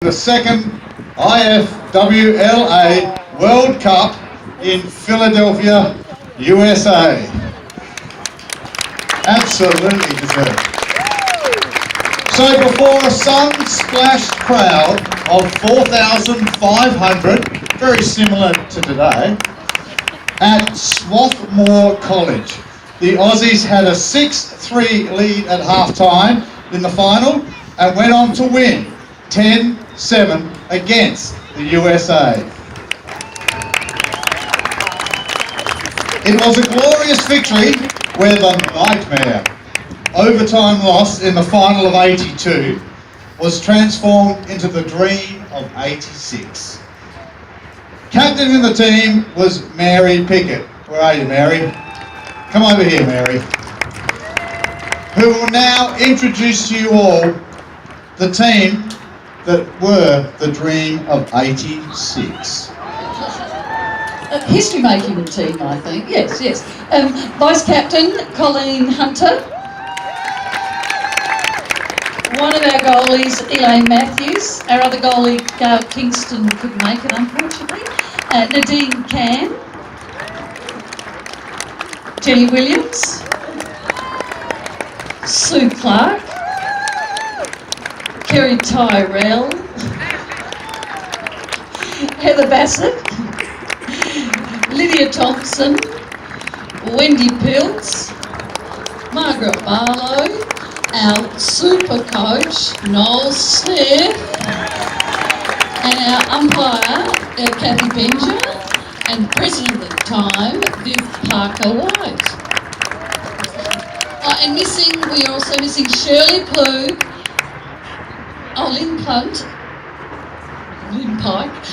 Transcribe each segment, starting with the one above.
The second IFWLA World Cup in Philadelphia, USA. Absolutely deserved. So before a sun-splashed crowd of 4,500, very similar to today, at Swarthmore College, the Aussies had a 6-3 lead at half-time in the final and went on to win 10-7 against the USA. It was a glorious victory where the nightmare overtime loss in the final of 82 was transformed into the dream of 86. Captain in the team was Mary Pickett. Where are you, Mary? Come over here, Mary. Who will now introduce to you all the team that were the dream of 86. A history-making team, I think. Yes. Vice Captain, Colleen Hunter. One of our goalies, Elaine Matthews. Our other goalie, Gail Kingston, couldn't make it, unfortunately. Nadine Can. Jenny Williams. Sue Clark. Kerry Tyrell. Heather Bassett. Lydia Thompson, Wendy Piltz, Margaret Barlow, our super coach, Noel Smith, and our umpire, Kathy Benja, and president at the time, Viv Parker White. And we're also missing Shirley Plug, Lynn Punt, Lynn Pike,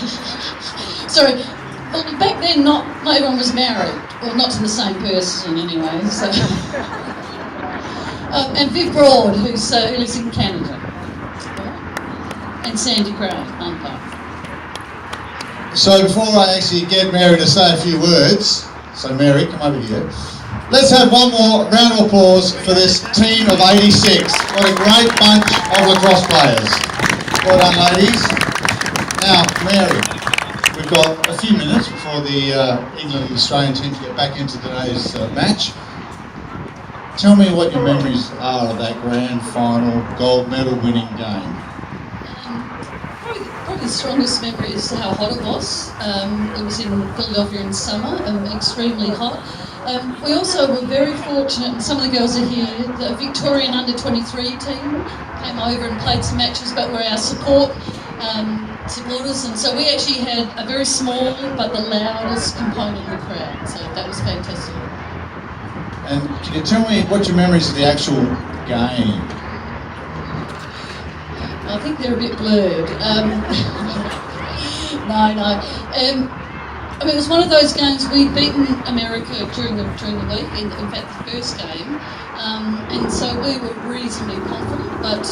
sorry. Well, back then, not everyone was married, or not to the same person anyway. So, and Viv Broad, who lives in Canada, and Sandy Crown, umpire. So before I actually get Mary to say a few words, so Mary, come over here. Let's have one more round of applause for this team of 86. What a great bunch of lacrosse players. Well done, ladies. Now, Mary. We've got a few minutes before the England and Australian teams get back into today's match. Tell me what your memories are of that grand final gold medal winning game. Probably the strongest memory is how hot it was. It was in Philadelphia in summer, extremely hot. We also were very fortunate, and some of the girls are here, the Victorian under-23 team came over and played some matches, but were our supporters, and so we actually had a very small but the loudest component of the crowd, so that was fantastic. And can you tell me what your memories of the actual game? I think they're a bit blurred. No. I mean, it was one of those games. We'd beaten America during the week, in fact the first game, and so we were reasonably confident, but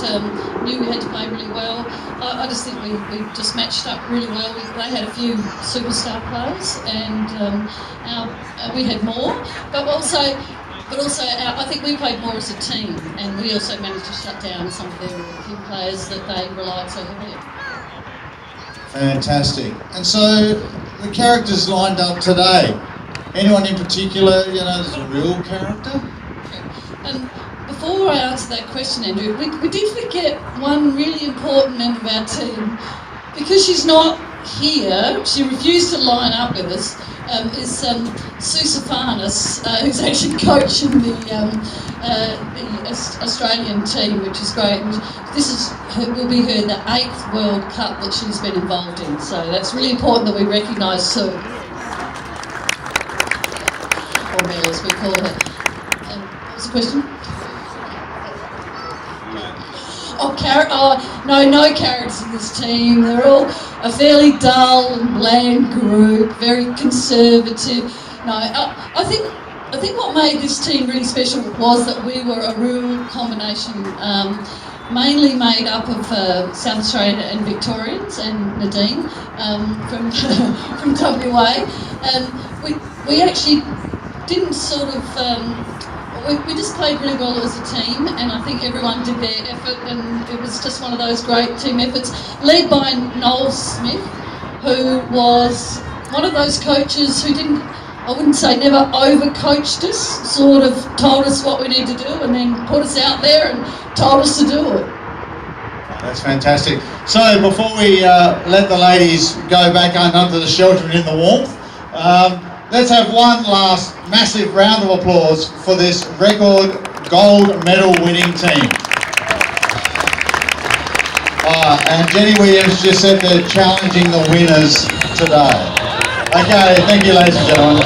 knew we had to play really well. I just think we just matched up really well. They had a few superstar players, and we had more, but also I think we played more as a team, and we also managed to shut down some of their key players that they relied so heavily on. Fantastic. And so the characters lined up today. Anyone in particular, there's a real character? Before I answer that question, Andrew, we did forget one really important member of our team. Because she's not here, she refused to line up with us, is Sue Safanis, who's actually coaching the Australian team, which is great. And this will be the 8th World Cup that she's been involved in, so that's really important that we recognise Sue. Or Mel, as we call her. What's the question? No characters in this team. They're all a fairly dull and bland group, very conservative. I think what made this team really special was that we were a real combination, mainly made up of South Australian and Victorians, and Nadine from WA. And we actually didn't we just played really well as a team, and I think everyone did their effort, and it was just one of those great team efforts, led by Noel Smith, who was one of those coaches who didn't, I wouldn't say never over-coached us, sort of told us what we need to do and then put us out there and told us to do it. That's fantastic. So before we let the ladies go back under the shelter and in the warmth, let's have one last massive round of applause for this record gold medal winning team. And Jenny Williams just said they're challenging the winners today. Okay, thank you ladies and gentlemen.